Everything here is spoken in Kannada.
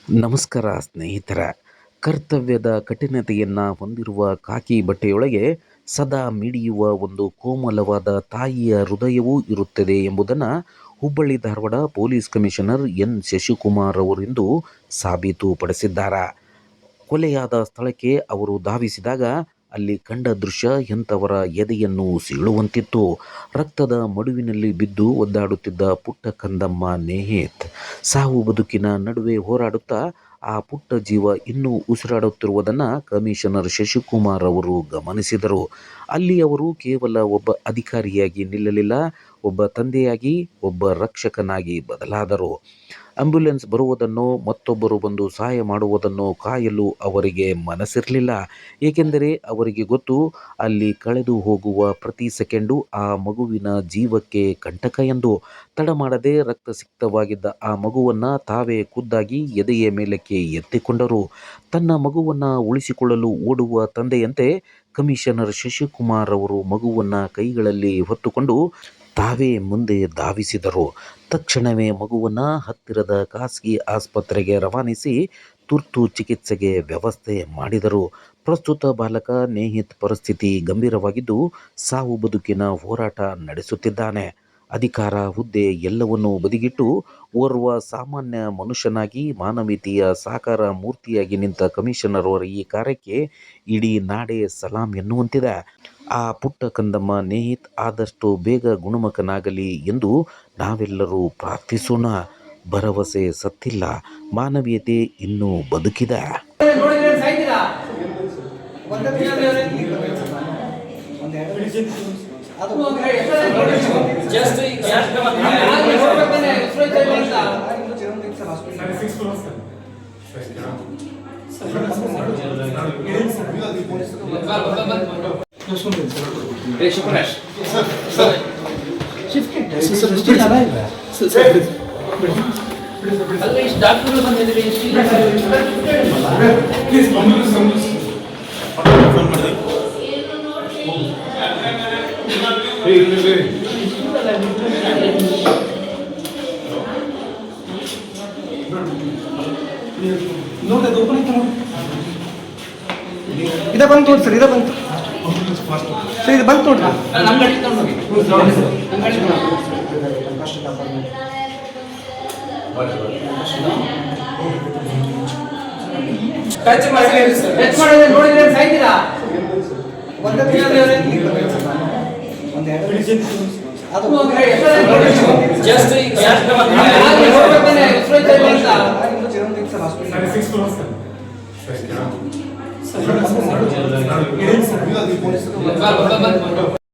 ನಮಸ್ಕಾರ ಸ್ನೇಹಿತರ. ಕರ್ತವ್ಯದ ಕಠಿಣತೆಯನ್ನು ಹೊಂದಿರುವ ಖಾಕಿ ಬಟ್ಟೆಯೊಳಗೆ ಸದಾ ಮಿಡಿಯುವ ಒಂದು ಕೋಮಲವಾದ ತಾಯಿಯ ಹೃದಯವೂ ಇರುತ್ತದೆ ಎಂಬುದನ್ನು Hubballi Dharwad police commissioner N Shashikumar ಅವರಿಂದು ಸಾಬೀತುಪಡಿಸಿದ್ದಾರೆ. ಕೊಲೆಯಾದ ಸ್ಥಳಕ್ಕೆ ಅವರು ಧಾವಿಸಿದಾಗ ಅಲ್ಲಿ ಕಂಡ ದೃಶ್ಯ ಎಂಥವರ ಎದೆಯನ್ನು ಸೀಳುವಂತಿತ್ತು. ರಕ್ತದ ಮಡುವಿನಲ್ಲಿ ಬಿದ್ದು ಒದ್ದಾಡುತ್ತಿದ್ದ ಪುಟ್ಟ ಕಂದಮ್ಮ ನೇಹಿತ್ ಸಾವು ಬದುಕಿನ ನಡುವೆ ಹೋರಾಡುತ್ತಾ ಆ ಪುಟ್ಟ ಜೀವ ಇನ್ನೂ ಉಸಿರಾಡುತ್ತಿರುವುದನ್ನು ಕಮಿಷನರ್ ಶಶಿಕುಮಾರ್ ಅವರು ಗಮನಿಸಿದರು. ಅಲ್ಲಿ ಅವರು ಕೇವಲ ಒಬ್ಬ ಅಧಿಕಾರಿಯಾಗಿ ನಿಲ್ಲಲಿಲ್ಲ, ಒಬ್ಬ ತಂದೆಯಾಗಿ, ಒಬ್ಬ ರಕ್ಷಕನಾಗಿ ಬದಲಾದರು. ಆಂಬ್ಯುಲೆನ್ಸ್ ಬರುವುದನ್ನು, ಮತ್ತೊಬ್ಬರು ಬಂದು ಸಹಾಯ ಮಾಡುವುದನ್ನು ಕಾಯಲು ಅವರಿಗೆ ಮನಸ್ಸಿರಲಿಲ್ಲ. ಏಕೆಂದರೆ ಅವರಿಗೆ ಗೊತ್ತು, ಅಲ್ಲಿ ಕಳೆದು ಹೋಗುವ ಪ್ರತಿ ಸೆಕೆಂಡು ಆ ಮಗುವಿನ ಜೀವಕ್ಕೆ ಕಂಟಕ ಎಂದು. ತಡ ಮಾಡದೆ ರಕ್ತಸಿಕ್ತವಾಗಿದ್ದ ಆ ಮಗುವನ್ನು ತಾವೇ ಖುದ್ದಾಗಿ ಎದೆಯ ಮೇಲಕ್ಕೆ ಎತ್ತಿಕೊಂಡರು. ತನ್ನ ಮಗುವನ್ನು ಉಳಿಸಿಕೊಳ್ಳಲು ಓಡುವ ತಂದೆಯಂತೆ ಕಮಿಷನರ್ ಶಶಿಕುಮಾರ್ ಅವರು ಮಗುವನ್ನು ಕೈಗಳಲ್ಲಿ ಹೊತ್ತುಕೊಂಡು ತಾವೇ ಮುಂದೆ ಧಾವಿಸಿದರು. ತಕ್ಷಣವೇ ಮಗುವನ್ನು ಹತ್ತಿರದ ಖಾಸಗಿ ಆಸ್ಪತ್ರೆಗೆ ರವಾನಿಸಿ ತುರ್ತು ಚಿಕಿತ್ಸೆಗೆ ವ್ಯವಸ್ಥೆ ಮಾಡಿದರು. ಪ್ರಸ್ತುತ ಬಾಲಕ ನೇಹಿತ್ ಪರಿಸ್ಥಿತಿ ಗಂಭೀರವಾಗಿದ್ದು ಸಾವು ಬದುಕಿನ ಹೋರಾಟ ನಡೆಸುತ್ತಿದ್ದಾನೆ. ಅಧಿಕಾರ, ಹುದ್ದೆ ಎಲ್ಲವನ್ನೂ ಬದಿಗಿಟ್ಟು ಓರ್ವ ಸಾಮಾನ್ಯ ಮನುಷ್ಯನಾಗಿ ಮಾನವೀಯತೆಯ ಸಾಕಾರ ಮೂರ್ತಿಯಾಗಿ ನಿಂತ ಕಮಿಷನರ್ ಅವರ ಈ ಕಾರ್ಯಕ್ಕೆ ಇಡೀ ನಾಡೇ ಸಲಾಂ ಎನ್ನುವಂತಿದೆ. ಆ ಪುಟ್ಟ ಕಂದಮ್ಮ ನೇಹಿತ್ ಆದಷ್ಟು ಬೇಗ ಗುಣಮುಖನಾಗಲಿ ಎಂದು ನಾವೆಲ್ಲರೂ ಪ್ರಾರ್ಥಿಸೋಣ. ಭರವಸೆ ಸತ್ತಿಲ್ಲ, ಮಾನವೀಯತೆ ಇನ್ನೂ ಬದುಕಿದೆ. ಇದ ಬಂತು ನೋಡಿ ಸರ್, ಇದ ಬಂತು ಸರ್, ಇದು ಬಂತು ನೋಡ್ರಿ. ಟಚ್ ಮಾಡಿದ್ರೆ ನೋಡಿದ್ರೆ ಸಾಯ್ತೀರಾ?